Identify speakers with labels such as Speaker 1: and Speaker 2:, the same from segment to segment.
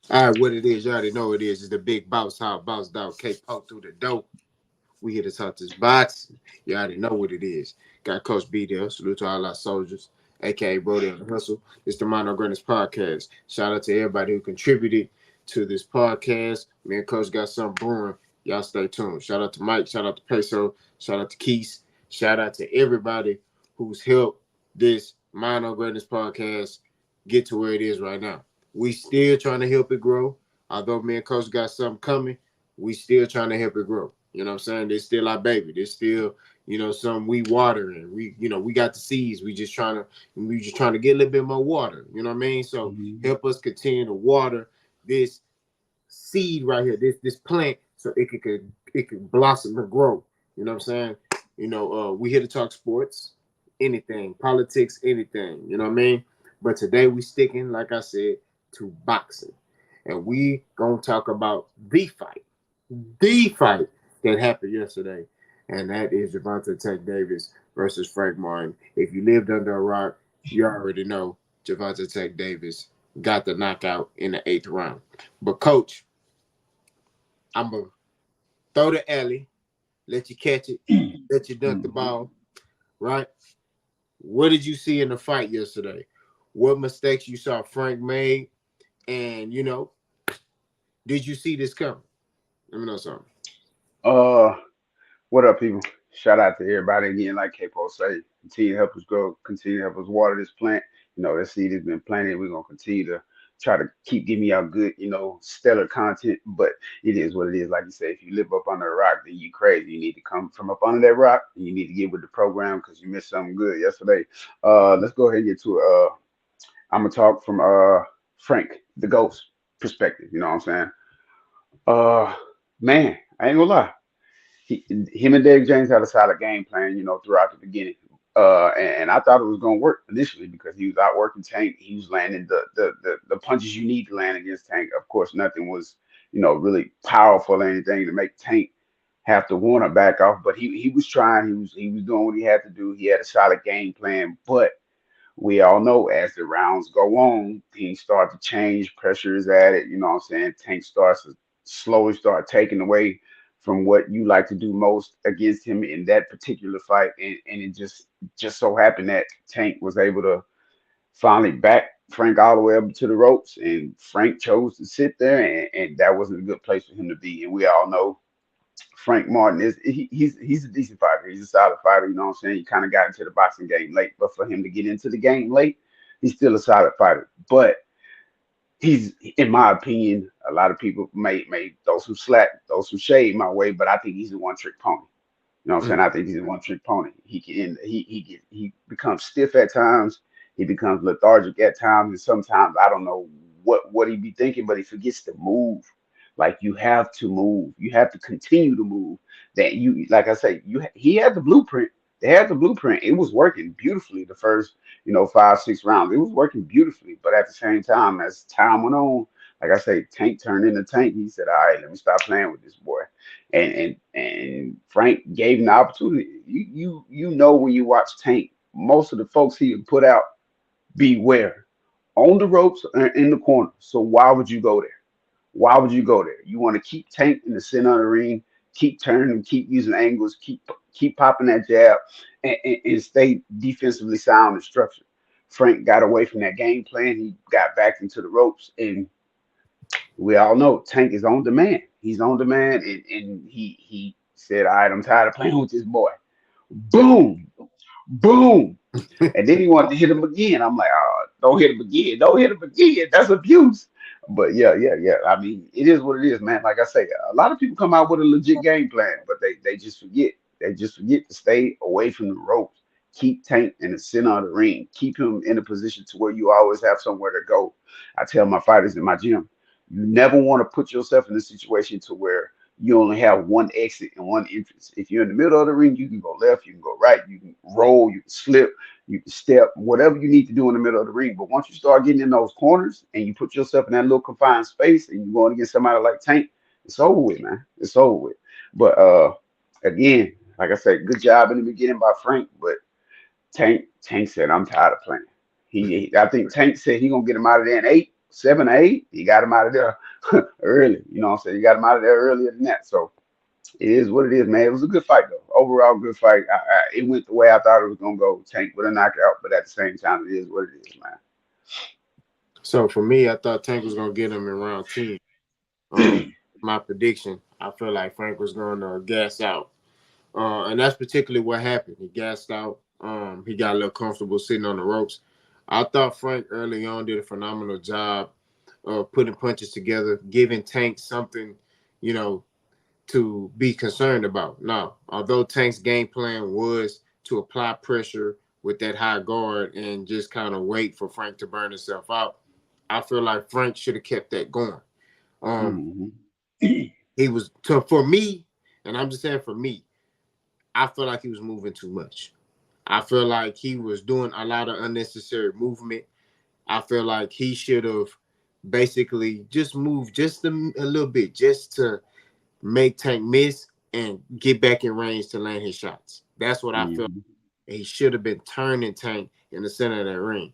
Speaker 1: All right, what it is, you already know it is. It's the big boss, how boss dog K poke through the door. We here to talk this box. You already know what it is. Got Coach B there. Salute to all our soldiers, aka Brody on the Hustle. It's the Mono Greatness Podcast. Shout out to everybody who contributed to this podcast. Me and Coach got something brewing. Y'all stay tuned. Shout out to Mike. Shout out to Peso. Shout out to Keith. Shout out to everybody who's helped this Mono Greatness Podcast get to where it is right now. We still trying to help it grow. Although me and Coach got something coming, we still trying to help it grow. You know what I'm saying? They're still our baby. They're still, something we watering. We got the seeds. We just trying to get a little bit more water. You know what I mean? So
Speaker 2: Mhm.
Speaker 1: help us continue to water this seed right here, this plant, so it could blossom and grow. You know what I'm saying? We here to talk sports, anything, politics, anything. You know what I mean? But today we sticking, like I said, to boxing, and we gonna talk about the fight that happened yesterday, and that is Gervonta Tank Davis versus Frank Martin. If you lived under a rock, you already know Gervonta Tank Davis got the knockout in the eighth round. But coach, I'm gonna throw the alley, let you catch it, let you dunk the
Speaker 2: Mhm.
Speaker 1: ball, right? What did you see in the fight yesterday? What mistakes you saw Frank made, and did you see this coming? Let me know something.
Speaker 2: Uh, what up, people? Shout out to everybody again. Like Capo say, continue to help us grow, continue to help us water this plant. That seed has been planted. We're gonna continue to try to keep giving y'all good, stellar content. But it is what it is. Like you say, if you live up under a rock, then you crazy. You need to come from up under that rock, and you need to get with the program because you missed something good yesterday. Let's go ahead and get to it. I'm gonna talk from Frank the Ghost perspective. You know what I'm saying? Uh, man, I ain't gonna lie. Him and Dave James had a solid game plan, throughout the beginning. And I thought it was going to work initially because he was outworking Tank. He was landing the punches you need to land against Tank. Of course, nothing was, really powerful or anything to make Tank have to want to back off. But he was trying. He was doing what he had to do. He had a solid game plan. But we all know as the rounds go on, things start to change. Pressure is added. You know what I'm saying? Tank starts to slowly start taking away from what you like to do most against him in that particular fight. And it just so happened that Tank was able to finally back Frank all the way up to the ropes. And Frank chose to sit there, and that wasn't a good place for him to be. And we all know Frank Martin he's a decent fighter. He's a solid fighter. You know what I'm saying? He kind of got into the boxing game late, but for him to get into the game late, he's still a solid fighter. But he's, in my opinion, a lot of people may throw some slack, throw some shade my way, but I think he's a one trick pony. You know what I'm saying?
Speaker 1: Mm.
Speaker 2: I think he's a one trick pony. He becomes stiff at times. He becomes lethargic at times, and sometimes I don't know what he be thinking, but he forgets to move. Like you have to move. You have to continue to move. That you, like I say, he had the blueprint. They had the blueprint. It was working beautifully the first, 5, 6 rounds. It was working beautifully. But at the same time, as time went on, like I say, Tank turned into Tank. He said, "All right, let me stop playing with this boy." And Frank gave him the opportunity. You know when you watch Tank, most of the folks he would put out beware on the ropes or in the corner. So why would you go there? Why would you go there? You want to keep Tank in the center of the ring, keep turning, keep using angles, keep popping that jab, and stay defensively sound and structured. Frank got away from that game plan. He got back into the ropes, and we all know Tank is on demand. He's on demand, and he said, "All right, I'm tired of playing with this boy." Boom, boom, and then he wanted to hit him again. I'm like, "Oh, don't hit him again! Don't hit him again! That's abuse." But yeah, yeah, yeah. I mean, it is what it is, man. Like I say, a lot of people come out with a legit game plan, but they just forget. They just forget to stay away from the ropes. Keep Tank in the center of the ring. Keep him in a position to where you always have somewhere to go. I tell my fighters in my gym, you never want to put yourself in a situation to where you only have one exit and one entrance. If you're in the middle of the ring, you can go left, you can go right, you can roll, you can slip, you can step, whatever you need to do in the middle of the ring. But once you start getting in those corners and you put yourself in that little confined space and you're going against somebody like Tank, it's over with, man. It's over with. But again, like I said, good job in the beginning by Frank, but Tank said, "I'm tired of playing." I think Tank said he gonna get him out of there in 8. 7 8, he got him out of there early. You know what I'm saying? He got him out of there earlier than that. So it is what it is, man. It was a good fight though. Overall, good fight. It went the way I thought it was gonna go. Tank with a knockout, but at the same time, it is what it is,
Speaker 1: So for me, I thought Tank was gonna get him in round 10.
Speaker 2: man.
Speaker 1: My prediction, I feel like Frank was gonna gas out. And that's particularly what happened. He gassed out. He got a little comfortable sitting on the ropes. I thought Frank early on did a phenomenal job of putting punches together, giving Tank something, you know, to be concerned about. Now, although Tank's game plan was to apply pressure with that high guard and just kind of wait for Frank to burn himself out, I feel like Frank should have kept that going. Um,
Speaker 2: Hmm.
Speaker 1: he was for me, and I'm just saying for me, I feel like he was moving too much. I feel like he was doing a lot of unnecessary movement. I feel like he should have basically just moved just a little bit, just to make Tank miss and get back in range to land his shots. That's what I felt.
Speaker 2: Hmm.
Speaker 1: He should have been turning Tank in the center of that ring.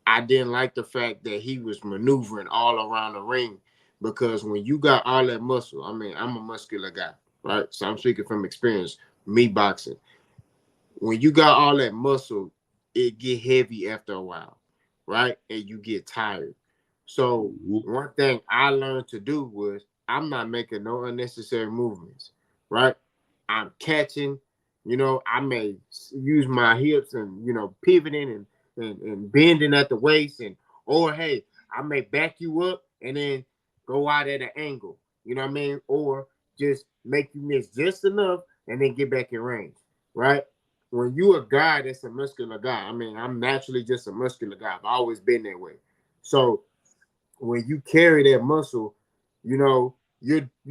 Speaker 1: I didn't like the fact that he was maneuvering all around the ring because when you got all that muscle, I mean, I'm a muscular guy, right? So I'm speaking from experience, me boxing. When you got all that muscle, it get heavy after a while, right? And you get tired. So
Speaker 2: Hmm.
Speaker 1: one thing I learned to do was I'm not making no unnecessary movements, right? I'm catching, I may use my hips and pivoting and bending at the waist or hey, I may back you up and then go out at an angle, you know what I mean? Or just make you miss just enough and then get back in range, right? When you a guy that's a muscular guy, I mean, I'm naturally just a muscular guy. I've always been that way. So when you carry that muscle, you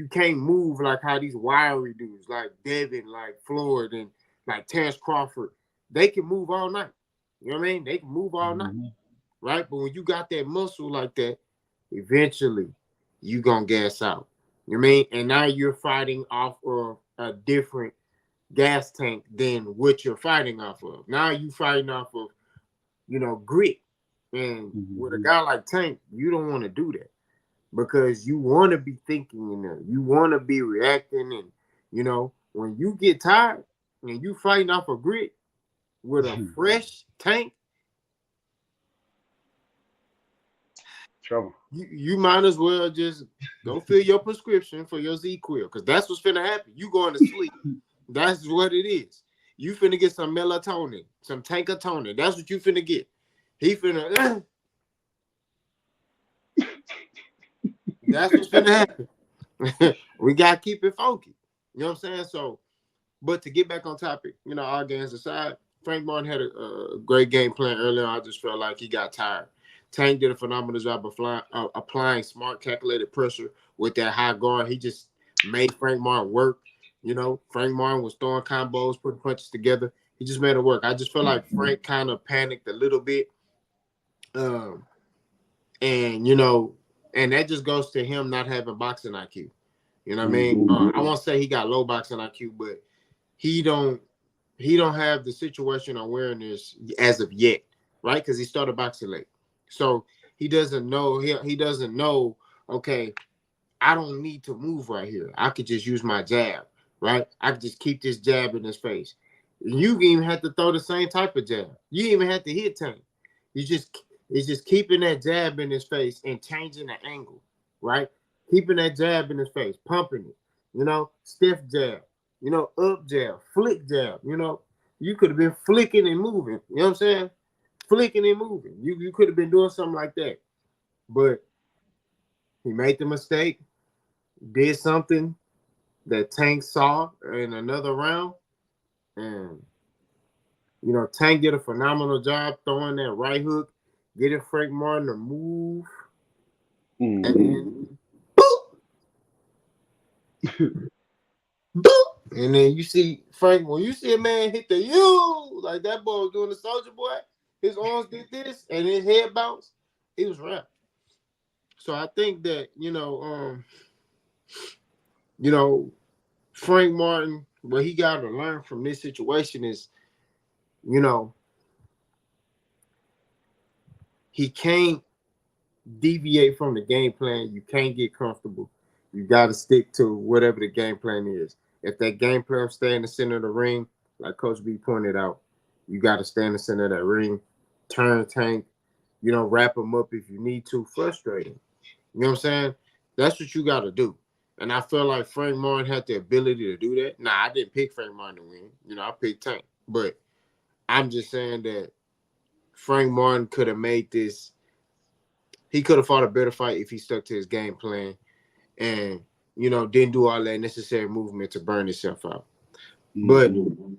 Speaker 1: can't move like how these wiry dudes, like Devin, like Floyd, and like Terrence Crawford, they can move all night. You know what I mean? They can move all night,
Speaker 2: Hmm.
Speaker 1: right? But when you got that muscle like that, eventually you gonna gas out. You know what I mean? And now you're fighting off of a different gas tank than what you're fighting off of. Now you fighting off of, grit. And with a
Speaker 2: Hmm.
Speaker 1: guy like Tank, you don't want to do that because you want to be thinking in there. You want to be reacting. And, when you get tired and you fighting off of grit with a fresh tank,
Speaker 2: Trouble.
Speaker 1: you might as well just go fill your prescription for your Z-Quil because that's what's finna happen. You going to sleep. That's what it is. You finna get some melatonin, some tankatonin. That's what you finna get. He finna. That's what's finna happen. We gotta keep it funky. You know what I'm saying? So, but to get back on topic, all games aside, Frank Martin had a great game plan earlier. I just felt like he got tired. Tank did a phenomenal job of applying smart, calculated pressure with that high guard. He just made Frank Martin work. Frank Martin was throwing combos, putting punches together. He just made it work. I just feel like Frank kind of panicked a little bit. Um, and and that just goes to him not having boxing IQ. You know what I mean?
Speaker 2: Hmm.
Speaker 1: I won't say he got low boxing IQ, but he don't he don't have the situation awareness as of yet, right? Because he started boxing late, so he doesn't know. He doesn't know. Okay, I don't need to move right here. I could just use my jab, right? I could just keep this jab in his face. You even have to throw the same type of jab. You even have to hit Tank. You just it's just keeping that jab in his face and changing the angle, right? Keeping that jab in his face, pumping it, stiff jab, up jab, flick jab, you could have been flicking and moving, you know what I'm saying? Flicking and moving. You could have been doing something like that. But he made the mistake, did something that Tank saw in another round, and Tank did a phenomenal job throwing that right hook, getting Frank Martin to move, and
Speaker 2: Hmm.
Speaker 1: then boop, boop, and then you see Frank when you see a man hit the U like that boy was doing the Soldier Boy, his arms did this and his head bounced, he was wrapped. So I think that you know Frank Martin, what he got to learn from this situation is, you know, he can't deviate from the game plan. You can't get comfortable. You got to stick to whatever the game plan is. If that game plan stay in the center of the ring, like Coach B pointed out, you got to stay in the center of that ring, turn Tank, wrap him up if you need to, frustrate him. You know what I'm saying? That's what you got to do. And I feel like Frank Martin had the ability to do that. Nah, I didn't pick Frank Martin to win. I picked Tank. But I'm just saying that Frank Martin could have made this. He could have fought a better fight if he stuck to his game plan and didn't do all that necessary movement to burn himself out. But
Speaker 2: Mhm.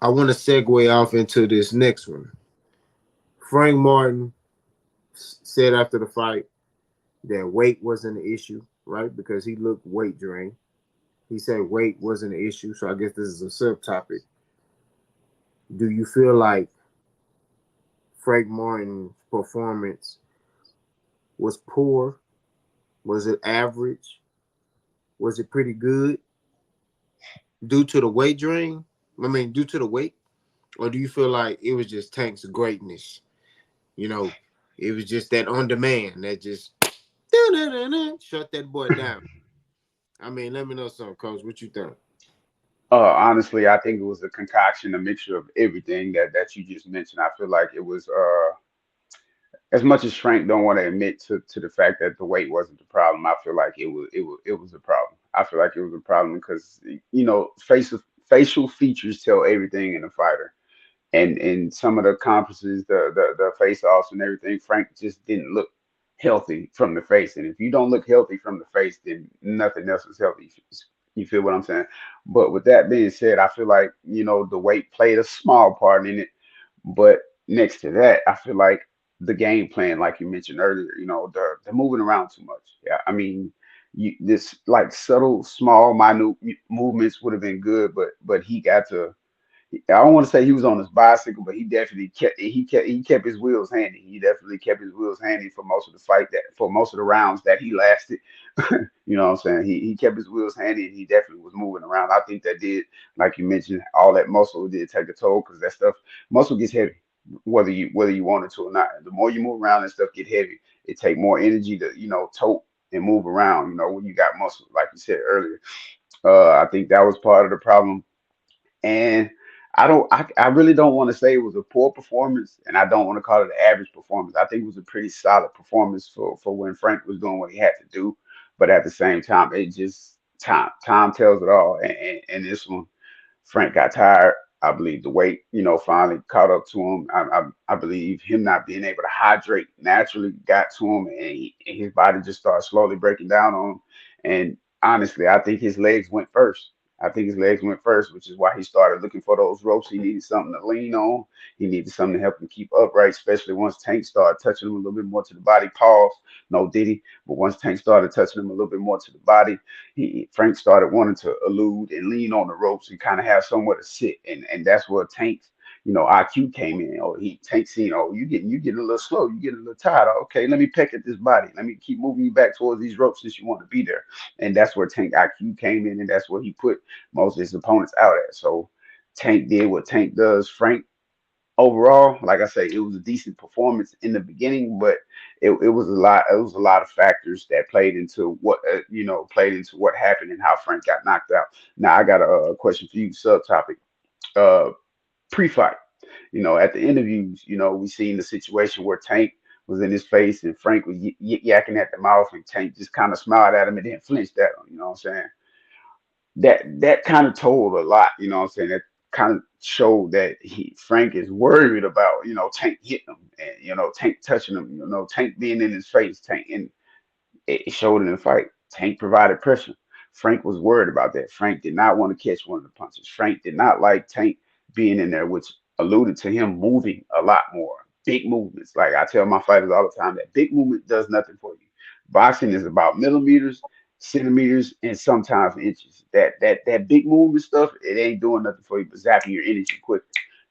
Speaker 1: I want to segue off into this next one. Frank Martin said after the fight that weight wasn't an issue, right? Because he looked weight drained. He said weight wasn't an issue, so I guess this is a subtopic. Do you feel like Frank Martin's performance was poor? Was it average? Was it pretty good due to the weight drain? I mean, due to the weight, or do you feel like it was just Tank's greatness? You know, it was just that on demand that just shut that boy down. I mean, let me know something, Coach. What you think?
Speaker 2: Honestly, I think it was a concoction, a mixture of everything that you just mentioned. I feel like it was as much as Frank don't want to admit to the fact that the weight wasn't the problem. I feel like it was a problem. I feel like it was a problem because facial features tell everything in a fighter. And some of the conferences, the face offs and everything, Frank just didn't look healthy from the face. And if you don't look healthy from the face, then nothing else is healthy. You feel what I'm saying? But with that being said, I feel like the weight played a small part in it. But next to that, I feel like the game plan, like you mentioned earlier, they're moving around too much. Yeah, I mean, this like subtle, small, minute movements would have been good, but he got to. I don't want to say he was on his bicycle, but he kept his wheels handy. He definitely kept his wheels handy for most of the fight that for most of the rounds that he lasted. You know what I'm saying? He kept his wheels handy and he definitely was moving around. I think that did, like you mentioned, all that muscle did take a toll because that stuff muscle gets heavy, whether you want it to or not. The more you move around and stuff get heavy, it take more energy to tote and move around. When you got muscle, like you said earlier. I think that was part of the problem and I really don't want to say it was a poor performance, and I don't want to call it an average performance. I think it was a pretty solid performance for when Frank was doing what he had to do. But at the same time, it just time tells it all. And this one, Frank got tired. I believe the weight, finally caught up to him. I believe him not being able to hydrate naturally got to him, and his body just started slowly breaking down on him. And honestly, I think his legs went first. I think his legs went first, which is why he started looking for those ropes. He needed something to lean on. He needed something to help him keep upright, especially once Tank started touching him a little bit more to the body. Pause. No Diddy. But once Tank started touching him a little bit more to the body, Frank started wanting to elude and lean on the ropes and kind of have somewhere to sit, and that's where Tank's IQ came in. Or he Tank seen, oh, you getting a little slow, you getting a little tired. Okay, let me peck at this body. Let me keep moving you back towards these ropes since you want to be there. And that's where Tank IQ came in, and that's where he put most of his opponents out at. So Tank did what Tank does. Frank overall, like I say, it was a decent performance in the beginning, but it was a lot. It was a lot of factors that played into what happened and how Frank got knocked out. Now I got a question for you, subtopic. Uh, Pre-fight, at the interviews, we seen the situation where Tank was in his face and Frank was yakking at the mouth, and Tank just kind of smiled at him and then flinched at him. You know what I'm saying? That kind of told a lot, what I'm saying? That kind of showed that Frank is worried about, Tank hitting him and, Tank touching him, Tank being in his face, Tank and it showed in the fight. Tank provided pressure. Frank was worried about that. Frank did not want to catch one of the punches. Frank did not like Tank being in there, which alluded to him moving a lot more. Big movements. Like I tell my fighters all the time, that big movement does nothing for you. Boxing is about millimeters, centimeters, and sometimes inches. That big movement stuff, it ain't doing nothing for you but zapping your energy quick.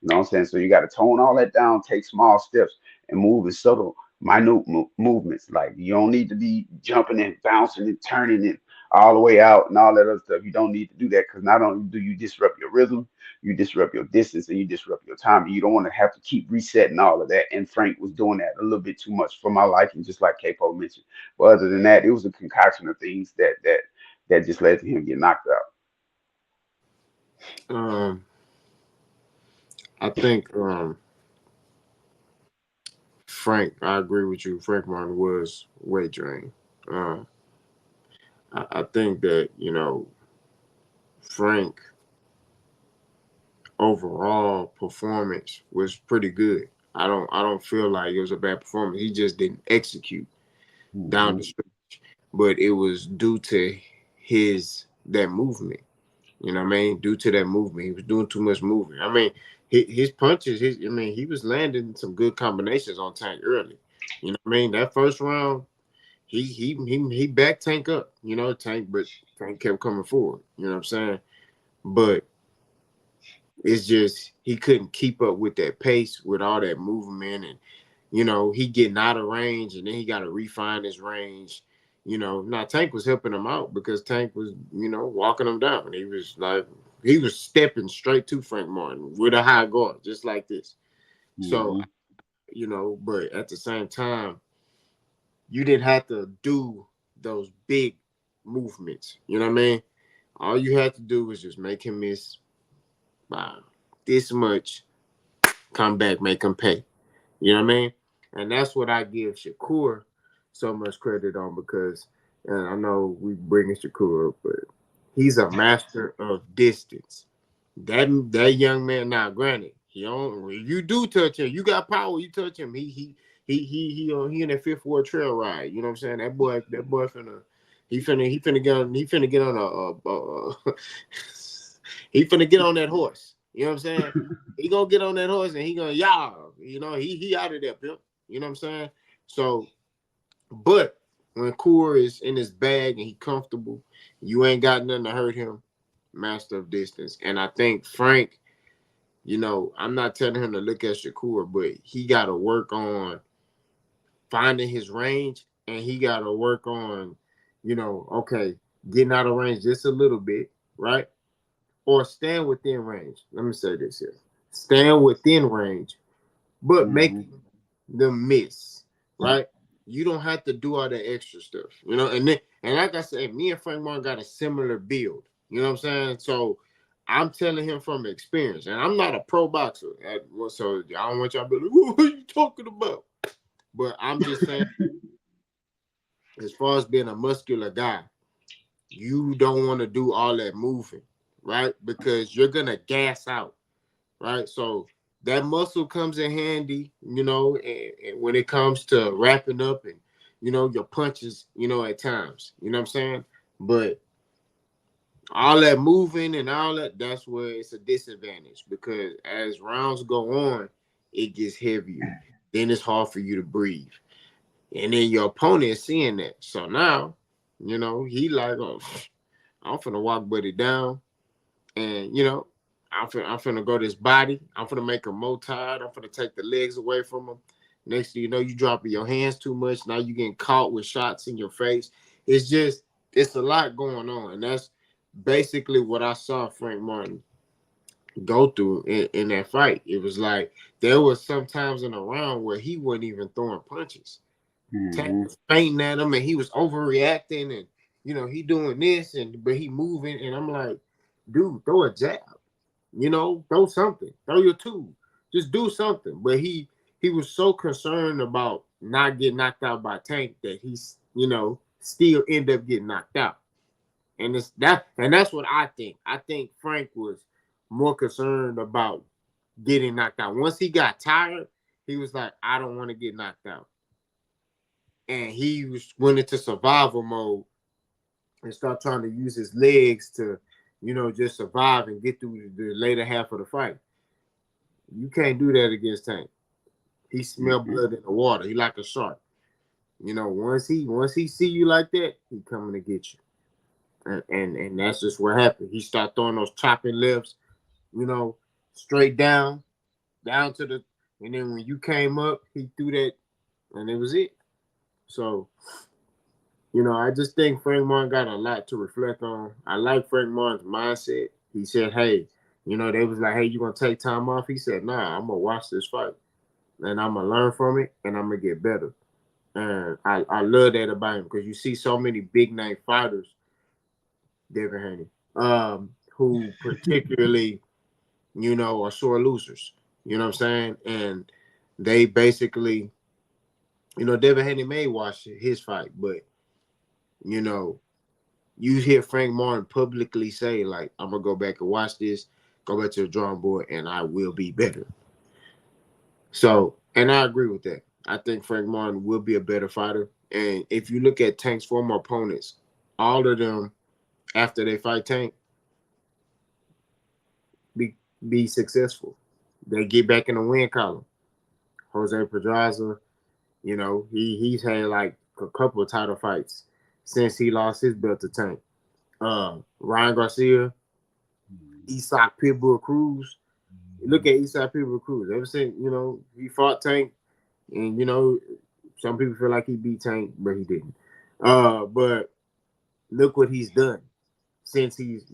Speaker 2: You know what I'm saying? So you got to tone all that down, take small steps, and move in subtle minute movements. Like you don't need to be jumping and bouncing and turning it all the way out and all that other stuff. You don't need to do that because not only do you disrupt your rhythm, you disrupt your distance and you disrupt your time. You don't want to have to keep resetting all of that. And Frank was doing that a little bit too much for my liking, just like Capo mentioned. But other than that, it was a concoction of things that just led to him getting knocked out.
Speaker 1: Um, I think Frank. I agree with you. Frank Martin was weight drained. Um, I think that Frank overall performance was pretty good. I don't feel like it was a bad performance. He just didn't execute down
Speaker 2: Hmm.
Speaker 1: the stretch, but it was due to his that movement. You know what I mean? Due to that movement, he was doing too much movement. I mean, his punches. He was landing some good combinations on Tank early. You know what I mean? That first round, he backed Tank up. Tank, but Tank kept coming forward. You know what I'm saying? But it's just he couldn't keep up with that pace with all that movement, and he getting out of range, and then he got to refine his range. Now Tank was helping him out because Tank was walking him down. He was stepping straight to Frank Martin with a high guard, just like this. So
Speaker 2: Hmm.
Speaker 1: but at the same time, you didn't have to do those big movements. You know what I mean? All you had to do was just make him miss by this much, come back, make him pay. You know what I mean? And that's what I give Shakur so much credit on because, and I know we bringing Shakur up, but he's a master of distance. That young man, now granted, you do touch him, you got power, you touch him. He in that Fifth Ward trail ride. You know what I'm saying? That boy he finna get on he finna get on that horse. You know what I'm saying? He gonna get on that horse and he gonna he out of there, pimp. You know what I'm saying? So, but when Core is in his bag and he comfortable, you ain't got nothing to hurt him. Master of distance, and I think Frank. I'm not telling him to look at Shakur, but he got to work on finding his range, and he got to work on, okay, getting out of range just a little bit, right? Or stand within range. Let me say this here: stand within range, but
Speaker 2: Hmm.
Speaker 1: making them miss, right? You don't have to do all that extra stuff, and like I said, me and Frank Martin got a similar build. You know what I'm saying? So I'm telling him from experience, and I'm not a pro boxer, so I don't want y'all to be like, "What are you talking about?" But I'm just saying, as far as being a muscular guy, you don't want to do all that moving, right? Because you're gonna gas out, right? So that muscle comes in handy, and when it comes to wrapping up and your punches, at times, you know what I'm saying? But all that moving and all that's where it's a disadvantage because as rounds go on, it gets heavier. Then it's hard for you to breathe. And then your opponent is seeing that. So now, he like, oh, I'm finna walk buddy down. And I'm finna go to his body. I'm finna make him more tired. I'm finna take the legs away from him. Next thing you know, you dropping your hands too much. Now you getting caught with shots in your face. It's a lot going on, and that's basically what I saw Frank Martin go through in that fight. It was like there was some times in the round where he wasn't even throwing punches. Tank
Speaker 2: Hmm.
Speaker 1: was fainting at him, and he was overreacting, and he doing this, but he moving, and I'm like, dude, throw a jab. Throw something, throw your two, just do something. But he was so concerned about not getting knocked out by Tank that he's still end up getting knocked out. And that's what I think. I think Frank was more concerned about getting knocked out. Once he got tired, he was like, I don't want to get knocked out. And he went into survival mode and start trying to use his legs to, just survive and get through the later half of the fight. You can't do that against Tank. He smell
Speaker 2: Hmm.
Speaker 1: blood in the water. He like a shark. Once he see you like that, he coming to get you. And that's just what happened. He start throwing those chopping lifts, you know, straight down to the. And then when you came up, he threw that and it was it. So, I just think Frank Martin got a lot to reflect on. I like Frank Martin's mindset. He said, "Hey, they was like, hey, you gonna take time off?" He said, "Nah, I'm gonna watch this fight, and I'm gonna learn from it, and I'm gonna get better." And I love that about him because you see so many big name fighters, Devin Haney, who particularly, are sore losers. You know what I'm saying? And they basically, Devin Haney may watch his fight, but you know, you hear Frank Martin publicly say, like, I'm gonna go back and watch this, go back to the drawing board, and I will be better. So, and I agree with that. I think Frank Martin will be a better fighter. And if you look at Tank's former opponents, all of them after they fight Tank be be successful. They get back in the win column. Jose Pedraza, he's had like a couple of title fights since he lost his belt to Tank. Ryan Garcia, Isak Pitbull Cruz. Look at Isak Pitbull Cruz. Ever since he fought Tank, and some people feel like he beat Tank, but he didn't. But look what he's done since he's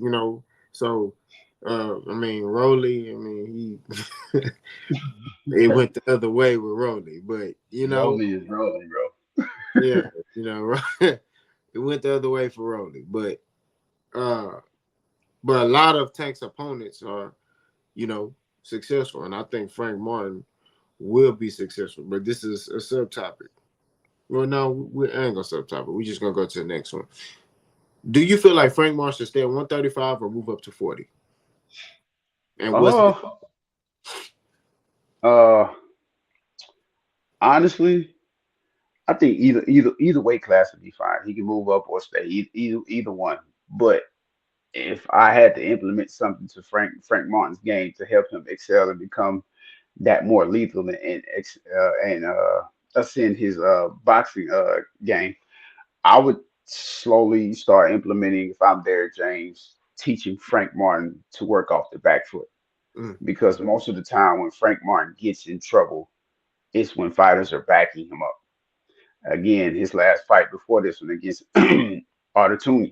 Speaker 1: so. I mean, Rolly. I mean, he it went the other way with Rolly, but
Speaker 2: Rolling is rolling, bro.
Speaker 1: yeah, it went the other way for Rolly, uh, but a lot of Tank's opponents are successful, and I think Frank Martin will be successful. But this is a subtopic. Well, no, we ain't gonna subtopic. We're just gonna go to the next one. Do you feel like Frank Martin should stay at 135 or move up to 40? And what's the
Speaker 2: Uh, uh, honestly, I think either weight class would be fine. He can move up or stay, either one. But if I had to implement something to Frank Martin's game to help him excel and become that more lethal and ascend his boxing game, I would slowly start implementing, if I'm Derek James, teaching Frank Martin to work off the back foot.
Speaker 1: mm,
Speaker 2: Because most of the time when Frank Martin gets in trouble, it's when fighters are backing him up. Again, his last fight before this one against Artur,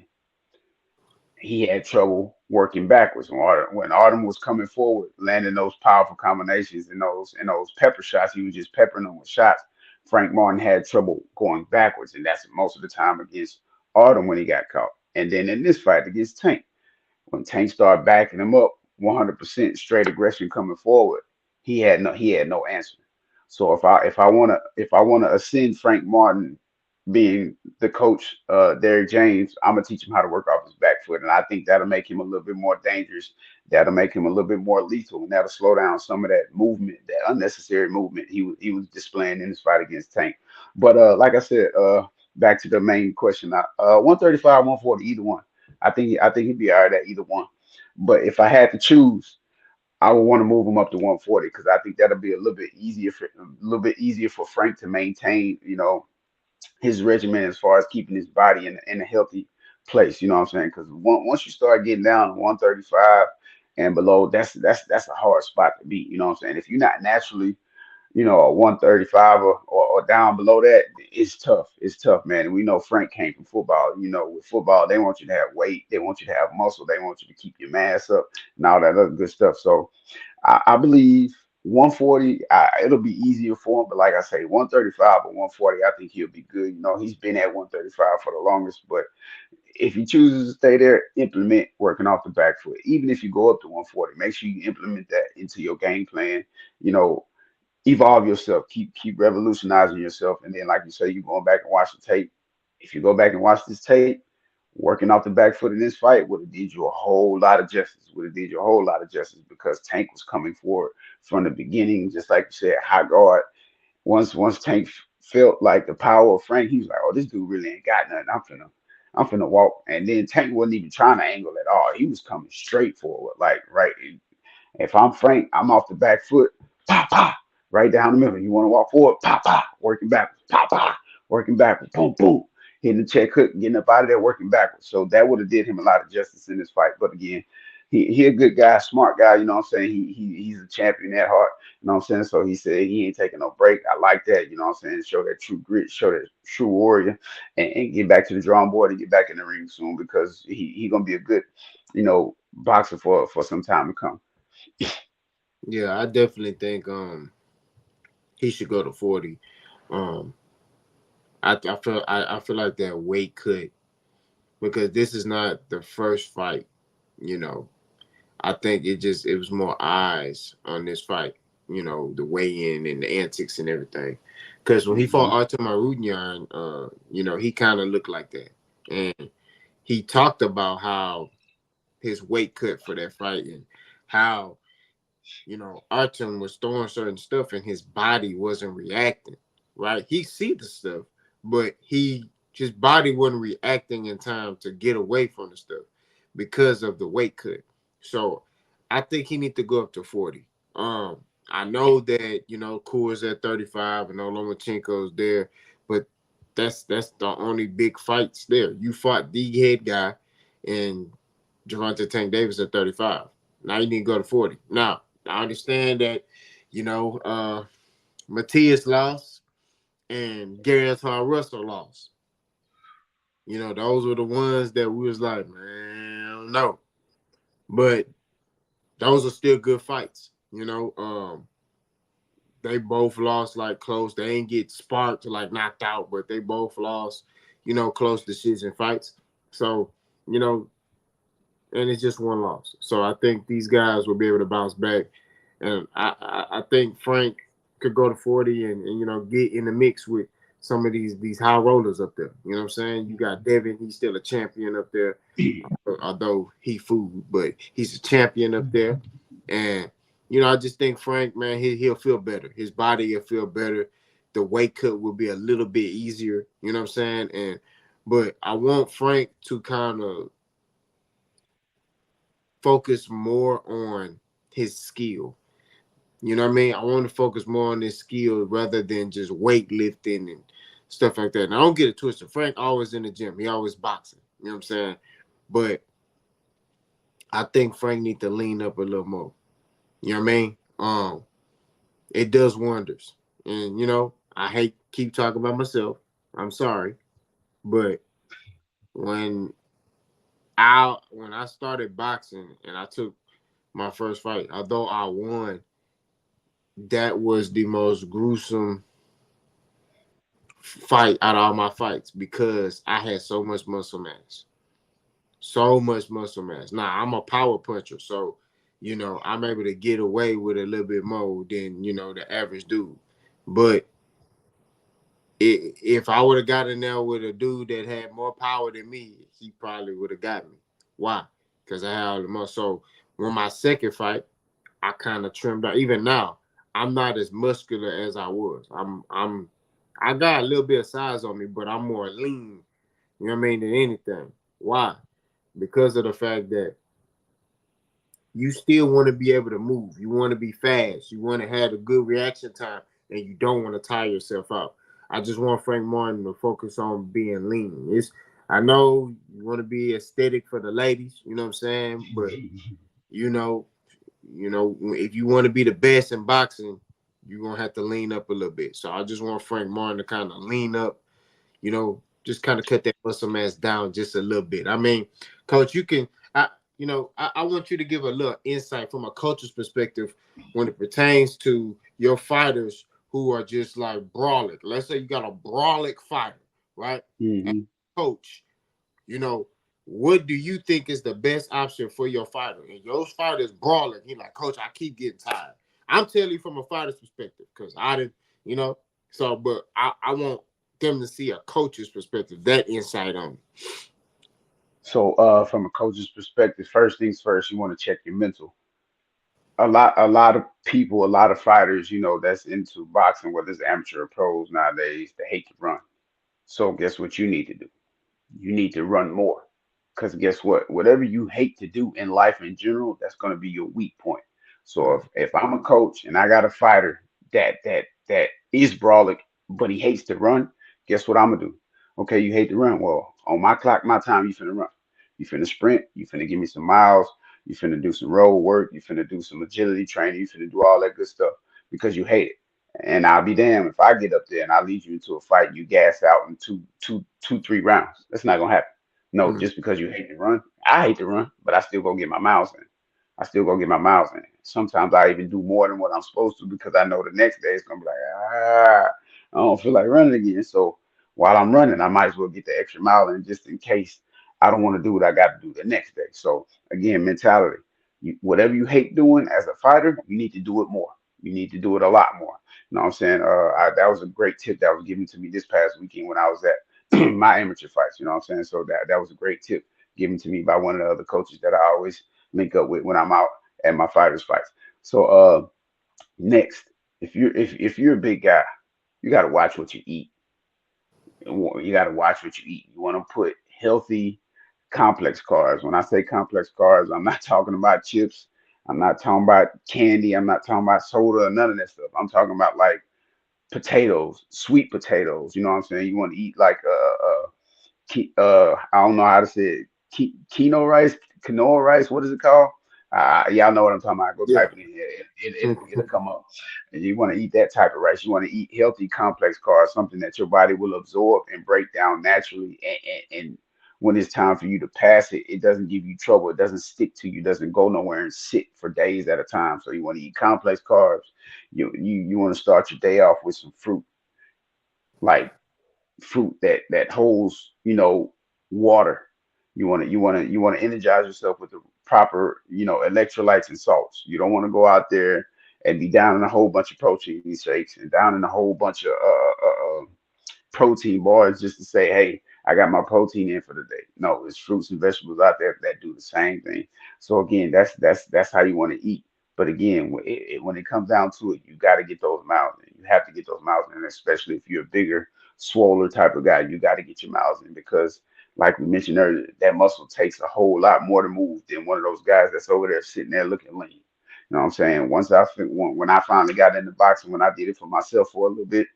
Speaker 2: he had trouble working backwards when Autumn was coming forward, landing those powerful combinations and those pepper shots. He was just peppering them with shots. Frank Martin had trouble going backwards, and that's most of the time against Autumn when he got caught. And then in this fight against Tank, when Tank started backing him up, 100% straight aggression coming forward, he had no answer. So if I wanna ascend Frank Martin being the coach, Derek James, I'm gonna teach him how to work off his back foot, and I think that'll make him a little bit more dangerous. That'll make him a little bit more lethal, and that'll slow down some of that movement, that unnecessary movement he was displaying in his fight against Tank. But like I said, back to the main question, 135, 140, either one. I think he'd be all right at either one. But if I had to choose, I would want to move him up to 140 because I think that'll be a little bit easier for Frank to maintain, his regimen as far as keeping his body in a healthy place. You know what I'm saying? Because once you start getting down to 135 and below, that's a hard spot to be. You know what I'm saying? If you're not naturally, a 135 or down below that, it's tough. It's tough, man. And we know Frank came from football. With football, they want you to have weight, they want you to have muscle, they want you to keep your mass up and all that other good stuff. So I believe 140, it'll be easier for him. But like I say, 135 or 140, I think he'll be good. He's been at 135 for the longest. But if he chooses to stay there, implement working off the back foot. Even if you go up to 140, make sure you implement that into your game plan. You know, Evolve yourself, keep revolutionizing yourself. And then, like you say, you going back and watch the tape. If you go back and watch this tape, working off the back foot in this fight would have did you a whole lot of justice. Would have did you a whole lot of justice because Tank was coming forward from the beginning, just like you said, high guard. Once Tank felt like the power of Frank, he was like, "Oh, this dude really ain't got nothing. I'm finna walk." And then Tank wasn't even trying to angle at all. He was coming straight forward, like right. If I'm Frank, I'm off the back foot, pa pa, right down the middle. You want to walk forward, pa pa, working backwards, pa pa, working backwards, boom boom, hitting the check hook, getting up out of there, working backwards. So that would have did him a lot of justice in this fight. But again, he a good guy, smart guy, you know what I'm saying? He's a champion at heart, you know what I'm saying? So he said he ain't taking no break. I like that, you know what I'm saying? Show that true grit, show that true warrior, and get back to the drawing board and get back in the ring soon because he gonna be a good, boxer for some time to come.
Speaker 1: Yeah, I definitely think he should go to 40. Um, I feel like that weight cut because this is not the first fight. You know, I think it was more eyes on this fight. You know, the weigh in and the antics and everything. Because when he fought
Speaker 2: Hmm.
Speaker 1: Artur Marunyan, he kind of looked like that, and he talked about how his weight cut for that fight and how Artem was throwing certain stuff and his body wasn't reacting. Right? He see the stuff, but his body wasn't reacting in time to get away from the stuff because of the weight cut. So I think he need to go up to 40. I know that Coors at 35 and Lomachenko's there, but that's the only big fights there. You fought the head guy and Gervonta Tank Davis at 35. Now you need to go to 40. Now I understand that, Matthias lost and Gervonta Russell lost. Those were the ones that we was like, man, no. But those are still good fights. They both lost like close. They ain't get sparked like knocked out, but they both lost, close decision fights. So, you know, and it's just one loss. So I think these guys will be able to bounce back, and I think Frank could go to 40 and get in the mix with some of these high rollers up there. You know what I'm saying? You got Devin, he's still a champion up there, although he food, but he's a champion up there, and I just think Frank, man, he'll feel better. His body will feel better. The weight cut will be a little bit easier. You know what I'm saying? But I want Frank to kind of focus more on his skill. You know what I mean? I want to focus more on his skill rather than just weightlifting and stuff like that. And I don't get it twisted. Frank always in the gym. He always boxing. You know what I'm saying? But I think Frank need to lean up a little more. You know what I mean? It does wonders. And I hate keep talking about myself. I'm sorry. But when when I started boxing and I took my first fight, although I won, that was the most gruesome fight out of all my fights because I had so much muscle mass. So much muscle mass. Now I'm a power puncher, so I'm able to get away with a little bit more than the average dude. But if I would have got in there with a dude that had more power than me, he probably would have got me. Why? Because I had all the muscle. So when my second fight, I kind of trimmed out. Even now, I'm not as muscular as I was. I got a little bit of size on me, but I'm more lean. You know what I mean? Than anything. Why? Because of the fact that you still want to be able to move. You want to be fast. You want to have a good reaction time, and you don't want to tire yourself out. I just want Frank Martin to focus on being lean. I know you want to be aesthetic for the ladies. You know what I'm saying? But you know, if you want to be the best in boxing, you're gonna have to lean up a little bit. So I just want Frank Martin to kind of lean up, just kind of cut that muscle mass down just a little bit. I mean, coach, I want you to give a little insight from a coach's perspective when it pertains to your fighters who are just like brawling. Let's say you got a brawling fighter, right? And
Speaker 2: Hmm.
Speaker 1: coach, you know, what do you think is the best option for your fighter? And your fighter's brawling. He like, coach, I keep getting tired. I'm telling you from a fighter's perspective, because I didn't, you know. So, but I want them to see a coach's perspective, that insight on it.
Speaker 2: So, from a coach's perspective, first things first, you want to check your mental. A lot of people, a lot of fighters, that's into boxing, whether it's amateur or pros nowadays, they hate to run. So, guess what you need to do? You need to run more. Because guess what? Whatever you hate to do in life in general, that's going to be your weak point. So if I'm a coach and I got a fighter that is brawling, but he hates to run, guess what I'm gonna do? Okay, you hate to run. Well, on my clock, my time, you finna run. You finna sprint. You finna give me some miles. You finna do some road work. You finna do some agility training. You finna do all that good stuff because you hate it. And I'll be damned if I get up there and I lead you into a fight, you gas out in 3 rounds. That's not gonna happen. No,
Speaker 1: Mm.
Speaker 2: just because you hate to run. I hate to run, but I still go get my miles in. I still go get my miles in. Sometimes I even do more than what I'm supposed to because I know the next day it's gonna be like, I don't feel like running again. So while I'm running, I might as well get the extra mile in just in case I don't want to do what I got to do the next day. So again, mentality. Whatever you hate doing as a fighter, you need to do it more. You need to do it a lot more. You know what I'm saying? That was a great tip that was given to me this past weekend when I was at my amateur fights. You know what I'm saying? So that was a great tip given to me by one of the other coaches that I always link up with when I'm out at my fighters fights. So next, if you're a big guy, you got to watch what you eat. You got to watch what you eat. You want to put healthy complex carbs. When I say complex carbs, I'm not talking about chips. I'm not talking about candy. I'm not talking about soda. None of that stuff. I'm talking about like potatoes, sweet potatoes. You know what I'm saying? You want to eat like I don't know how to say it. Kino rice, quinoa rice. What is it called? Y'all know what I'm talking about. Go
Speaker 1: Yeah.
Speaker 2: type it in here. It'll come up. And you want to eat that type of rice. You want to eat healthy, complex carbs, something that your body will absorb and break down naturally. And when it's time for you to pass it, it doesn't give you trouble. It doesn't stick to you. Doesn't go nowhere and sit for days at a time. So you want to eat complex carbs. You want to start your day off with some fruit, like fruit that holds water. You want to energize yourself with the proper electrolytes and salts. You don't want to go out there and be down in a whole bunch of protein shakes and down in a whole bunch of protein bars just to say, hey, I got my protein in for the day. No, it's fruits and vegetables out there that do the same thing. So again, that's how you want to eat. But again, when it comes down to it, you got to get those miles in. You have to get those miles in, especially if you're a bigger, swoller type of guy. You got to get your miles in because, like we mentioned earlier, that muscle takes a whole lot more to move than one of those guys that's over there sitting there looking lean. You know what I'm saying? When I finally got into boxing, when I did it for myself for a little bit,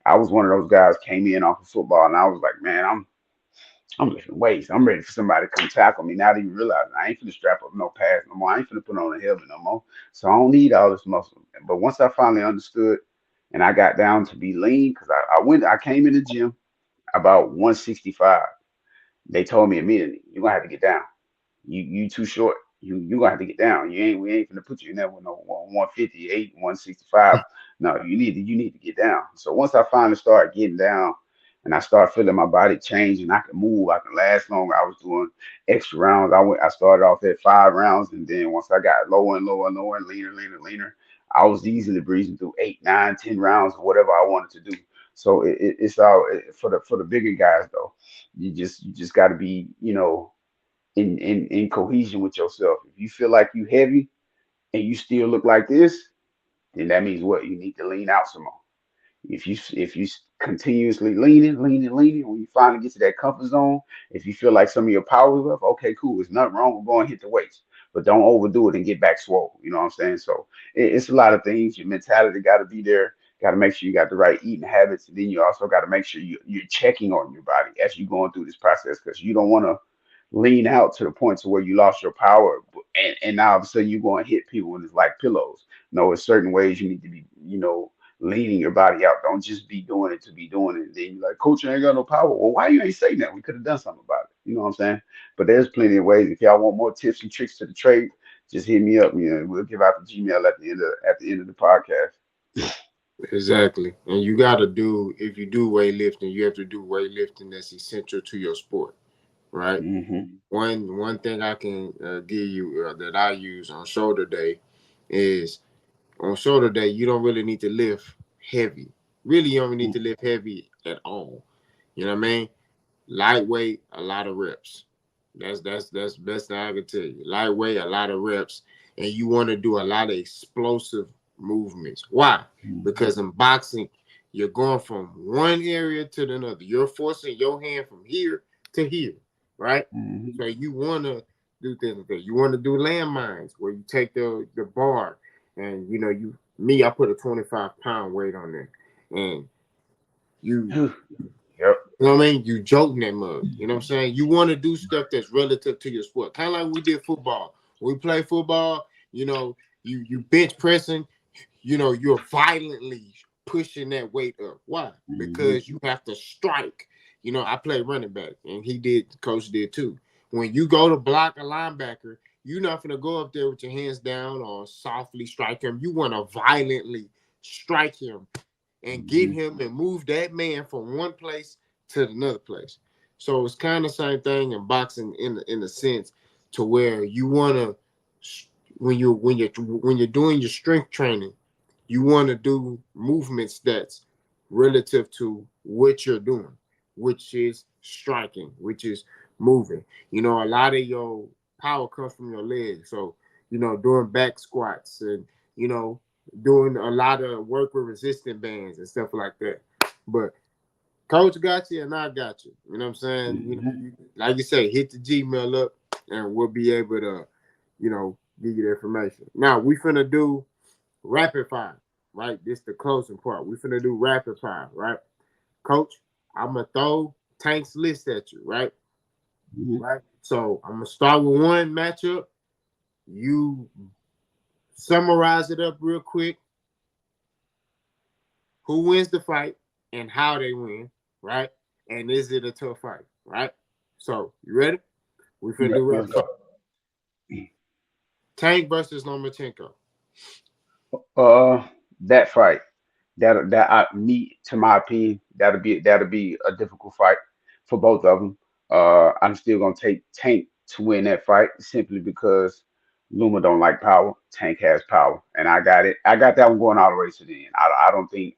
Speaker 2: I was one of those guys came in off of football, and I was like, man, I'm lifting weights. I'm ready for somebody to come tackle me. Now that you realize I ain't finna strap up no pads no more. I ain't finna put on a helmet no more. So I don't need all this muscle. But once I finally understood, and I got down to be lean, because I came in the gym about 165. They told me immediately, you're gonna have to get down. You too short. You gonna have to get down. We ain't gonna put you in there with no 158, 165. No, you need to get down. So once I finally started getting down and I started feeling my body change and I can move, I can last longer. I was doing extra rounds. I started off at 5 rounds, and then once I got lower and lower and lower and leaner, I was easily breezing through 8, 9, 10 rounds, whatever I wanted to do. So it's all for the bigger guys though. You just got to be in cohesion with yourself. If you feel like you heavy and you still look like this, then that means what? You need to lean out some more. If you continuously leaning, when you finally get to that comfort zone, if you feel like some of your power is up, okay, cool. There's nothing wrong with going to hit the weights, but don't overdo it and get back swole. You know what I'm saying? So it's a lot of things. Your mentality got to be there. Got to make sure you got the right eating habits, and then you also got to make sure you're checking on your body as you're going through this process because you don't want to lean out to the point to where you lost your power and now all of a sudden you go and hit people and it's like pillows. No, there's certain ways you need to be, leaning your body out. Don't just be doing it to be doing it. And then you're like, coach, I ain't got no power. Well, why you ain't saying that? We could have done something about it. You know what I'm saying? But there's plenty of ways. If y'all want more tips and tricks to the trade, just hit me up. We'll give out the Gmail at the end of the podcast.
Speaker 1: Exactly. And you got to do, if you do weightlifting, you have to do weightlifting that's essential to your sport, right?
Speaker 2: Hmm.
Speaker 1: One thing I can give you that I use on shoulder day is on shoulder day, you don't really need to lift heavy. Really, you don't need to lift heavy at all. You know what I mean? Lightweight, a lot of reps. That's best thing I can tell you. Lightweight, a lot of reps, and you want to do a lot of explosive movements. Why? Because in boxing, you're going from one area to the other. You're forcing your hand from here to here, right?
Speaker 2: Hmm.
Speaker 1: So you want to do things like that. You want to do landmines where you take the bar and I put a 25-pound weight on there, and you
Speaker 2: Yep.
Speaker 1: you know what I mean? You joking that mug. You know what I'm saying? You want to do stuff that's relative to your sport. Kind of like we did football. we play football, you bench pressing, you're violently pushing that weight up. Why?
Speaker 2: Hmm.
Speaker 1: Because you have to strike. I play running back, and coach did too. When you go to block a linebacker, you're not gonna go up there with your hands down or softly strike him. You want to violently strike him and get
Speaker 2: Hmm.
Speaker 1: him and move that man from one place to another place. So it's kind of the same thing in boxing in a sense to where you want to when you're doing your strength training, you want to do movements that's relative to what you're doing, which is striking, which is moving. A lot of your power comes from your legs. So, doing back squats and, you know, doing a lot of work with resistant bands and stuff like that. But coach got you and I got you. You know what I'm saying?
Speaker 2: Hmm.
Speaker 1: Like you say, hit the Gmail up and we'll be able to, give you the information. Now we finna do rapid fire, right? This the closing part. We finna do rapid fire, right? Coach, I'm gonna throw Tank's list at you, right?
Speaker 2: Hmm.
Speaker 1: Right. So I'm gonna start with one matchup. You summarize it up real quick. Who wins the fight and how they win, right? And is it a tough fight, right? So you ready? We finna
Speaker 2: Yep.
Speaker 1: do
Speaker 2: Let's
Speaker 1: rapid fire.
Speaker 2: go.
Speaker 1: Tank versus Lomachenko.
Speaker 2: Uh, that fight. Me, to my opinion, that'll be a difficult fight for both of them. I'm still gonna take Tank to win that fight simply because Luma don't like power. Tank has power, and I got it. I got that one going all the way to the end. I don't think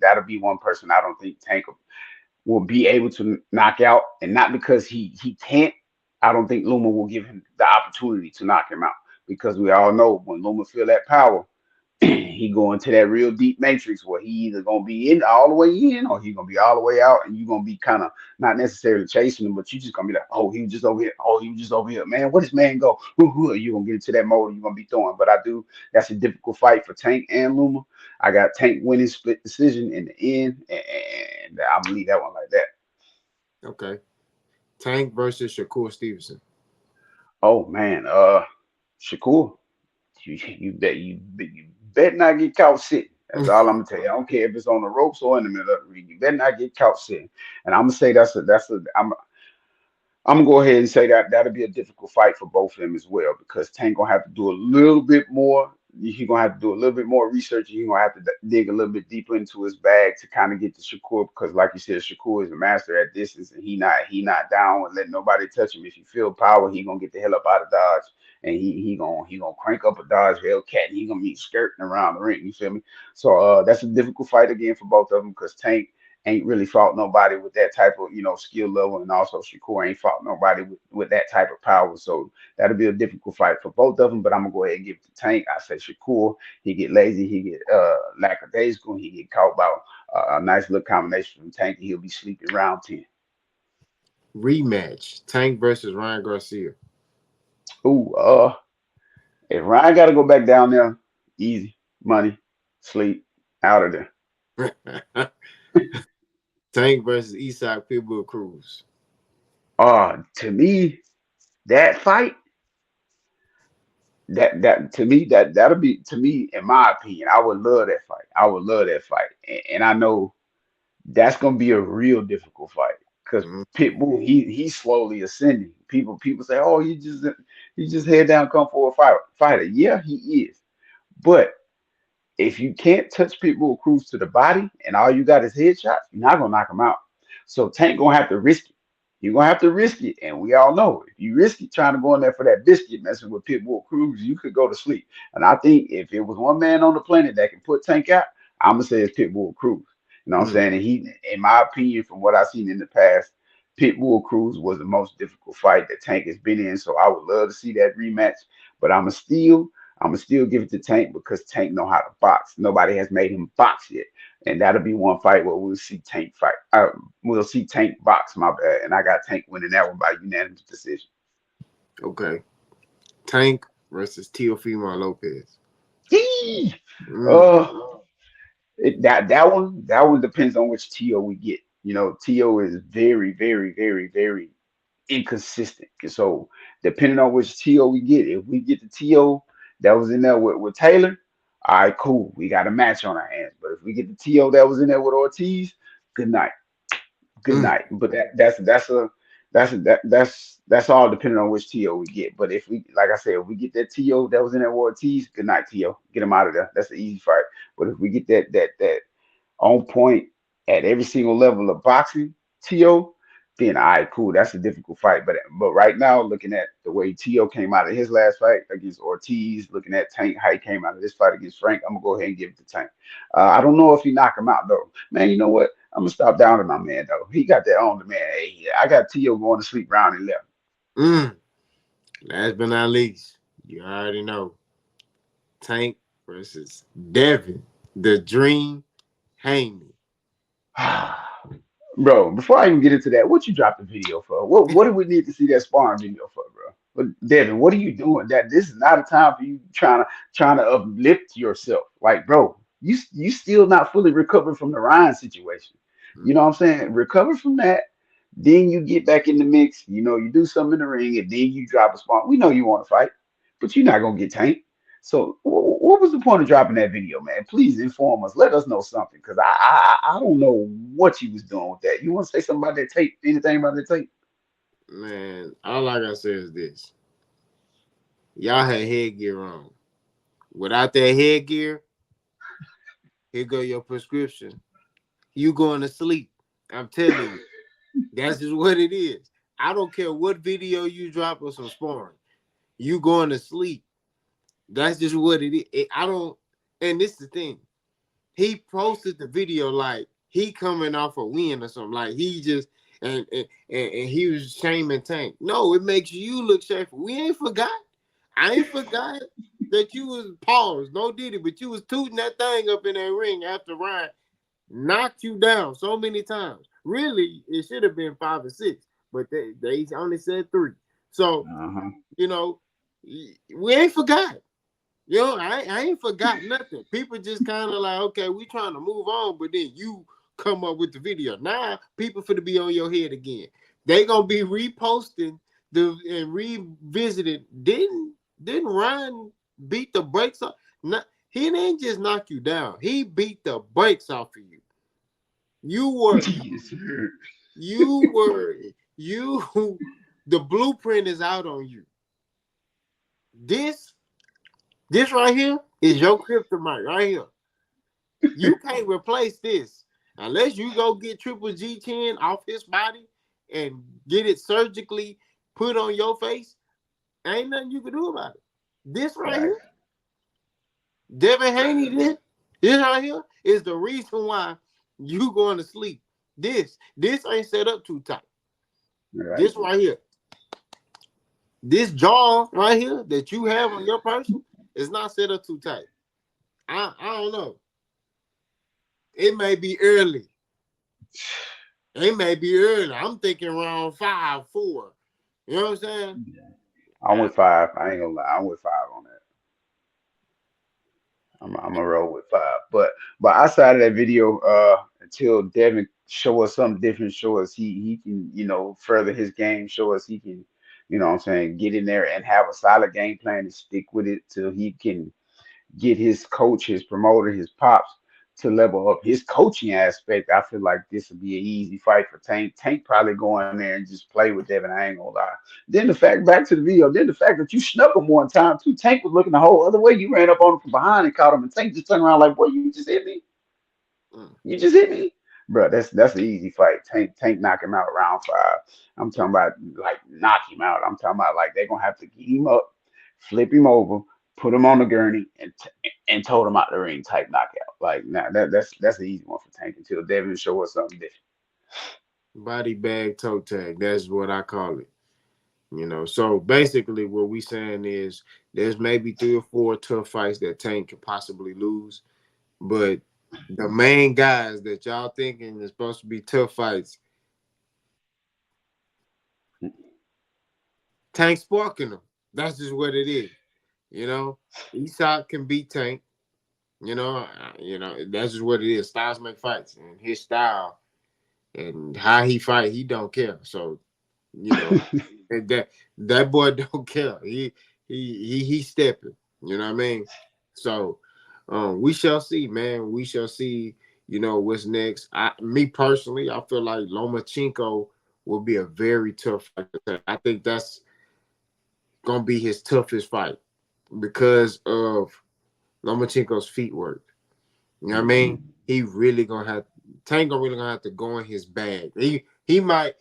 Speaker 2: that'll be one person. I don't think Tank will be able to knock out, and not because he can't. I don't think Luma will give him the opportunity to knock him out because we all know when Luma feel that power, he go into that real deep matrix where he either gonna be in all the way in or he gonna be all the way out, and you gonna be kind of not necessarily chasing him, but you just gonna be like, oh, he was just over here, oh, he was just over here, man. Where this man go? You gonna get into that mode, and you gonna be throwing. But I do. That's a difficult fight for Tank and Luma. I got Tank winning split decision in the end, and I'm gonna leave that one like that.
Speaker 1: Okay. Tank versus Shakur Stevenson.
Speaker 2: Oh man, Shakur. You better not get caught sitting. That's all I'm gonna tell you. I don't care if it's on the ropes or in the middle of the ring. You better not get caught sitting. And I'm gonna say I'm gonna go ahead and say that that'll be a difficult fight for both of them as well because Tank gonna have to do a little bit more. He gonna have to do a little bit more research. He gonna have to dig a little bit deeper into his bag to kind of get to Shakur because, like you said, Shakur is a master at distance, and he not down and let nobody touch him. If you feel power, he gonna get the hell up out of dodge, and he gonna crank up a dodge Hellcat, and he gonna be skirting around the ring. You feel me? So that's a difficult fight again for both of them because Tank ain't really fought nobody with that type of skill level, and also Shakur ain't fought nobody with that type of power. So that'll be a difficult fight for both of them. But I'm gonna go ahead and give it to Tank. I say Shakur. He get lazy, he get lackadaisical, he get caught by a nice little combination from Tank, and he'll be sleeping round 10.
Speaker 1: Rematch. Tank versus Ryan Garcia.
Speaker 2: Ooh, if Ryan got to go back down there, easy money, sleep out of there.
Speaker 1: Tank versus Eastside Pitbull Cruz.
Speaker 2: To me, that fight that to me that'll be to me in my opinion. I would love that fight. I would love that fight, and I know that's gonna be a real difficult fight because
Speaker 1: Mhm.
Speaker 2: Pitbull he's slowly ascending. People say, oh, he just head down come for a fighter. Yeah, he is, but if you can't touch Pitbull Cruz to the body and all you got is headshots, you're not gonna knock him out. So Tank gonna have to risk it. You're gonna have to risk it, and we all know if you risk it trying to go in there for that biscuit messing with Pitbull Cruz, you could go to sleep. And I think if it was one man on the planet that can put Tank out, I'm gonna say it's Pitbull Cruz. You know what I'm
Speaker 1: Mm.
Speaker 2: saying? And he, in my opinion, from what I've seen in the past, Pitbull Cruz was the most difficult fight that Tank has been in. So I would love to see that rematch. But I'm gonna still give it to Tank because Tank know how to box. Nobody has made him box yet, and that'll be one fight where we'll see Tank fight. We'll see Tank box. My bad, and I got Tank winning that one by unanimous decision.
Speaker 1: Okay. Tank versus Teofimo Lopez.
Speaker 2: Yee!
Speaker 1: Mm.
Speaker 2: Uh, that one depends on which TO we get. You know, TO is very, very, very, very. inconsistent. So depending on which TO we get, if we get the TO that was in there with Taylor, all right, cool. We got a match on our hands. But if we get the TO that was in there with Ortiz, good night. Good
Speaker 1: Mm.
Speaker 2: night. But that's all depending on which TO we get. But if we, like I said, if we get that TO that was in there with Ortiz, good night, TO. Get him out of there. That's the easy fight. But if we get that on point at every single level of boxing, TO, then all right, cool. That's a difficult fight. But right now, looking at the way TO came out of his last fight against Ortiz, looking at Tank how he came out of this fight against Frank, I'm gonna go ahead and give it to Tank. I don't know if he knock him out though. Man, you know what? I'm gonna stop down to my man though. He got that on the man. Hey, I got TO going to sleep round 11.
Speaker 1: Mm. Last but not least, you already know Tank versus Devin, the Dream Haney.
Speaker 2: Bro, before I even get into that, what you dropped the video for? What do we need to see that sparring video for, bro? But Devin, what are you doing? That this is not a time for you trying to uplift yourself. Like, bro, you still not fully recovered from the Ryan situation. You know what I'm saying? Recover from that, then you get back in the mix. You know, you do something in the ring, and then you drop a spawn. We know you want to fight, but you're not gonna get tanked. So, what was the point of dropping that video, man? Please inform us. Let us know something, because I don't know what you was doing with that. You want to say something about that tape? Anything about that tape?
Speaker 1: Man, all I gotta say is this. Y'all had headgear on. Without that headgear, here go your prescription. You going to sleep. I'm telling you. That's just what it is. I don't care what video you drop or some sparring. You going to sleep. That's just what it is. I don't, and this is the thing. He posted the video like he coming off a win or something. Like he just and he was shaming Tank. No, it makes you look shameful. We ain't forgot. I ain't forgot that you was paused. No did it, but you was tooting that thing up in that ring after Ryan knocked you down so many times. Really, it should have been 5 or 6, but they only said 3. So,
Speaker 2: Uh-huh.
Speaker 1: you know, we ain't forgot. You know, I ain't forgot nothing. People just kind of like, okay, we trying to move on, but then you come up with the video. Now people finna be on your head again. They gonna be reposting and revisiting. Didn't Ryan beat the brakes off? Not, he didn't just knock you down. He beat the brakes off of you. You were
Speaker 2: Yes, sir.
Speaker 1: you were you. The blueprint is out on you. This this right here is your kryptonite right here. You can't replace this unless you go get Triple G10 off his body and get it surgically put on your face. Ain't nothing you can do about it. This right
Speaker 2: Right.
Speaker 1: here, Devin Haney, this right here is the reason why you going to sleep. This ain't set up too tight.
Speaker 2: Right.
Speaker 1: This right here, this jaw right here that you have on your person is not set up too tight. I don't know. It may be early. It may be early. I'm thinking around 5, 4. You know what I'm saying?
Speaker 2: Yeah. I'm with 5. I ain't gonna lie. I'm with 5 on that. I'm gonna roll with 5. But outside of that video, until Devin show us something different, show us he can, further his game, show us he can, what I'm saying, get in there and have a solid game plan and stick with it till he can get his coach, his promoter, his pops to level up his coaching aspect. I feel like this would be an easy fight for Tank. Tank probably go in there and just play with Devin. I ain't gonna lie. Then the fact, back to the video, then the fact that you snuck him one time too. Tank was looking the whole other way. You ran up on him from behind and caught him, and Tank just turned around like, "Boy, you just hit me.
Speaker 1: Mm.
Speaker 2: You just hit me." Bro, that's an easy fight. Tank knock him out round 5. I'm talking about like knock him out. I'm talking about like they're gonna have to get him up, flip him over, put him on the gurney, and told him out the ring type knockout. Like nah, that's the easy one for Tank until Devin show us something different.
Speaker 1: Body bag toe tag. That's what I call it. So basically what we saying is there's maybe 3 or 4 tough fights that Tank could possibly lose. But the main guys that y'all thinking is supposed to be tough fights, Tank sparking them. That's just what it is. You know, Eastside can beat Tank. That's just what it is. Styles make fights, and his style and how he fight, he don't care. So You know, and that boy don't care. He stepping. You know what I mean? So we shall see, man. We shall see, what's next. Me personally, I feel like Lomachenko will be a very tough fight to take. I think that's gonna be his toughest fight because of Lomachenko's feet work. You know what I mean?
Speaker 2: Mhm.
Speaker 1: He really gonna have Tango really gonna have to go in his bag. He might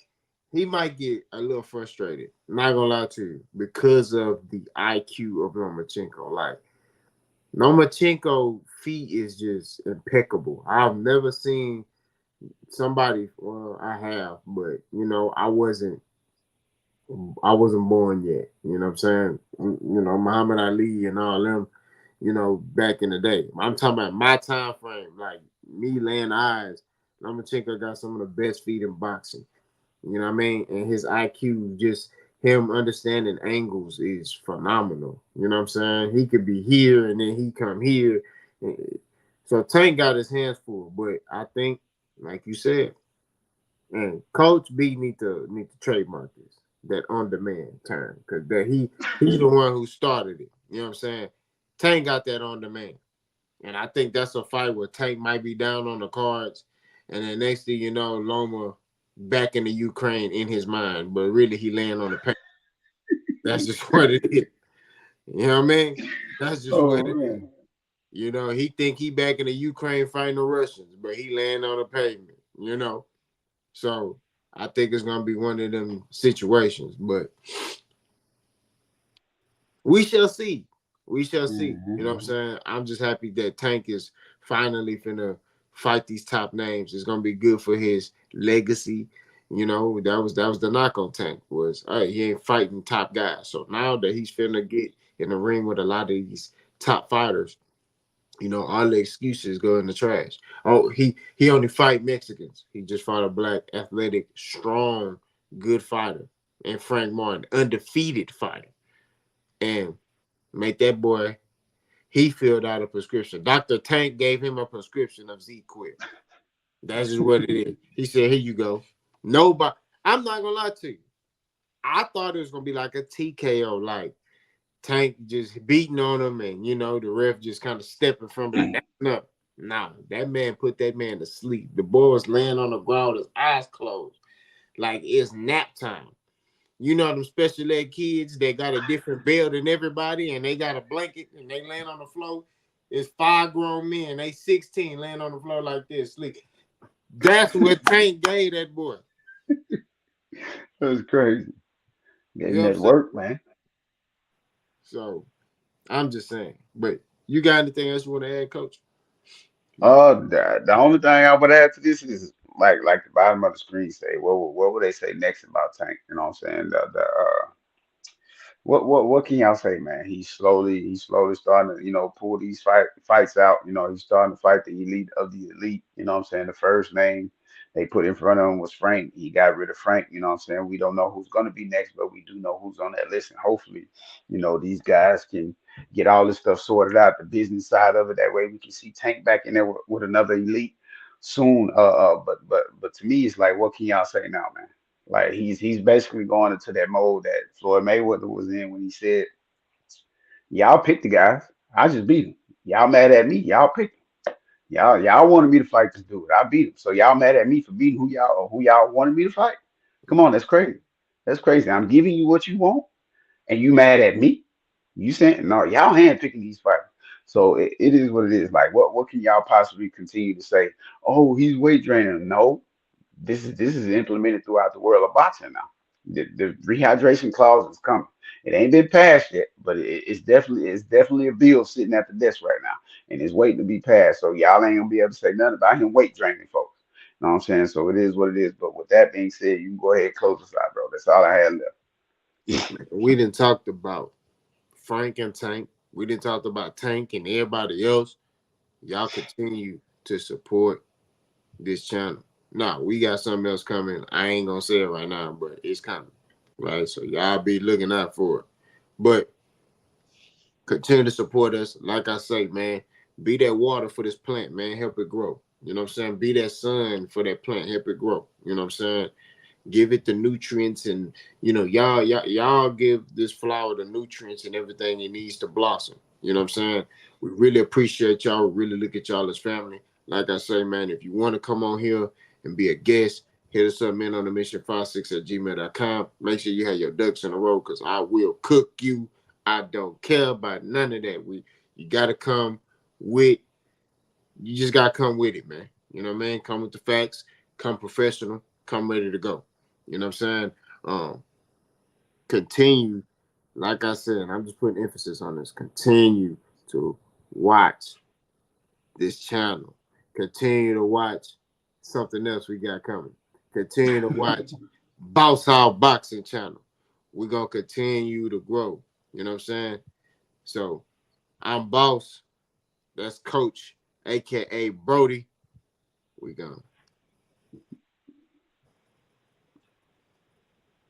Speaker 1: get a little frustrated. I'm not gonna lie to you because of the IQ of Lomachenko. Like Lomachenko feet is just impeccable. I've never seen somebody. Well, I have, but I wasn't born yet. You know what I'm saying? Muhammad Ali and all them. Back in the day. I'm talking about my time frame. Like me laying eyes. Lomachenko got some of the best feet in boxing. You know what I mean? And his IQ, just him understanding angles is phenomenal. You know what I'm saying? He could be here and then he come here. So Tank got his hands full, but I think, like you said, and Coach B need to trademark this that on demand term because that he's the one who started it. You know what I'm saying? Tank got that on demand, and I think that's a fight where Tank might be down on the cards, and then next thing you know, Loma back in the Ukraine in his mind, but really he laying on the paint. That's just what it is. You know what I mean? That's just
Speaker 2: Oh
Speaker 1: what it is.
Speaker 2: man.
Speaker 1: He think he back in the Ukraine fighting the Russians, but he laying on the pavement. So I think it's gonna be one of them situations, but we shall see. We shall see. You know what I'm
Speaker 2: Mhm.
Speaker 1: saying? I'm just happy that Tank is finally finna fight these top names. It's gonna be good for his legacy. That was the knock on Tank was he ain't fighting top guys. So now that he's finna get in the ring with a lot of these top fighters, all the excuses go in the trash. Oh, he only fight Mexicans. He just fought a black, athletic, strong, good fighter, and Frank Martin, undefeated fighter, and make that boy. He filled out a prescription. Dr. Tank gave him a prescription of Z-Quil. That's just what it is. He said, "Here you go." Nobody. I'm not gonna lie to you. I thought it was gonna be like a TKO, like Tank just beating on him, and the ref just kind of stepping from like that. No, nah, that man put that man to sleep. The boy was laying on the ground, his eyes closed, like it's nap time. Them special ed kids that got a different bed than everybody, and they got a blanket, and they laying on the floor. It's five grown men, they 16 laying on the floor like this, sleep. That's what Tank gave that boy.
Speaker 2: That was crazy.
Speaker 1: You
Speaker 2: Getting
Speaker 1: know what I'm
Speaker 2: that
Speaker 1: saying?
Speaker 2: work, man.
Speaker 1: So I'm just saying. But you got anything else you want to add, Coach?
Speaker 2: The only thing I would add to this is like the bottom of the screen say, what would they say next about Tank? You know what I'm saying? What can y'all say, man? He's slowly starting to, pull these fights out. He's starting to fight the elite of the elite. You know what I'm saying? The first name they put in front of him was Frank. He got rid of Frank. You know what I'm saying? We don't know who's gonna be next, but we do know who's on that list. And hopefully, these guys can get all this stuff sorted out, the business side of it. That way we can see Tank back in there with another elite soon. But to me, it's like, what can y'all say now, man? Like he's basically going into that mode that Floyd Mayweather was in when he said, "Y'all pick the guys. I just beat him. Y'all mad at me? Y'all pick him. Y'all wanted me to fight this dude. I beat him. So y'all mad at me for beating who y'all wanted me to fight? Come on, that's crazy. That's crazy. I'm giving you what you want, and you mad at me? You saying no? Y'all handpicking these fighters. So it is what it is. Like what can y'all possibly continue to say? Oh, he's weight draining. No, this is implemented throughout the world of boxing now. The rehydration clause is coming. It ain't been passed yet, but it's definitely a bill sitting at the desk right now, and it's waiting to be passed. So y'all ain't gonna be able to say nothing about him weight draining, folks. You know what I'm saying? So it is what it is. But with that being said, you can go ahead and close this out, bro. That's all I had left.
Speaker 1: We didn't talk about Frank and Tank. We didn't talk about Tank and everybody else. Y'all continue to support this channel. Nah, we got something else coming. I ain't gonna say it right now, but it's coming. Right? So y'all be looking out for it. But continue to support us. Like I say, man, be that water for this plant, man. Help it grow. You know what I'm saying? Be that sun for that plant. Help it grow. You know what I'm saying? Give it the nutrients, and y'all give this flower the nutrients and everything it needs to blossom. You know what I'm saying? We really appreciate y'all. We really look at y'all as family. Like I say, man, if you want to come on here and be a guest, hit us up, man, on the mission56@gmail.com. Make sure you have your ducks in a row, because I will cook you. I don't care about none of that. You gotta come with you just gotta come with it, man. You know what I mean? Come with the facts, come professional, come ready to go. You know what I'm saying? Continue, like I said, I'm just putting emphasis on this. Continue to watch this channel. Continue to watch something else we got coming. Continue to watch Boss Hog Boxing channel. We're gonna continue to grow. You know what I'm saying? So I'm Boss. That's Coach, aka Brody. We gone.